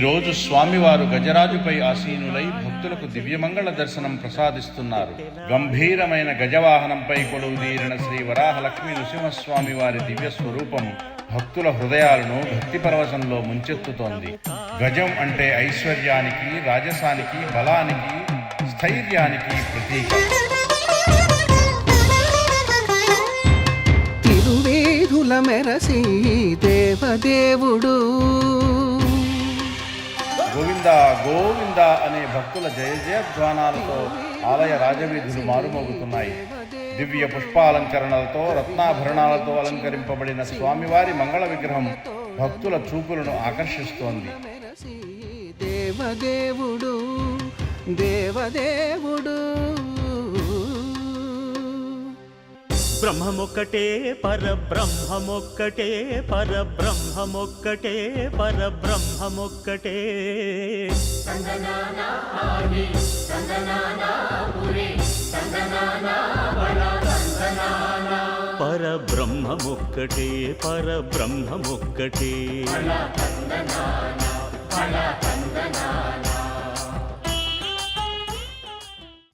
ఈరోజు స్వామివారు గజరాజుపై ఆసీనులై భక్తులకు దివ్యమంగళ దర్శనం ప్రసాదిస్తున్నారు. గంభీరమైన గజవాహనంపై కొలువుదీరిన శ్రీ వరాహలక్ష్మీ నృసింహస్వామి వారి దివ్య స్వరూపం భక్తుల హృదయాలను భక్తి పరవశంలో ముంచెత్తుతోంది. గజం అంటే ఐశ్వర్యానికి, రాజసానికి, బలానికి, స్థైర్యానికి ప్రతీక. తిరువేధుల మెరసి దేవదేవుడు గోవింద గోవింద అనే భక్తుల జయ జయధ్వానాలతో ఆలయ రాజవీధులు మారుమోగుతున్నాయి. దివ్య పుష్పాలంకరణలతో, రత్నాభరణాలతో అలంకరింపబడిన స్వామివారి మంగళ విగ్రహం భక్తుల చూపులను ఆకర్షిస్తోంది. దేవదేవుడు దేవదేవుడు బ్రహ్మమొక్కటే పరబ్రహ్మమొక్కటే, పరబ్రహ్మమొక్కటే, పరబ్రహ్మమొక్కటే. పరబ్రహ్మమొక్కటే, పరబ్రహ్మమొక్కటే.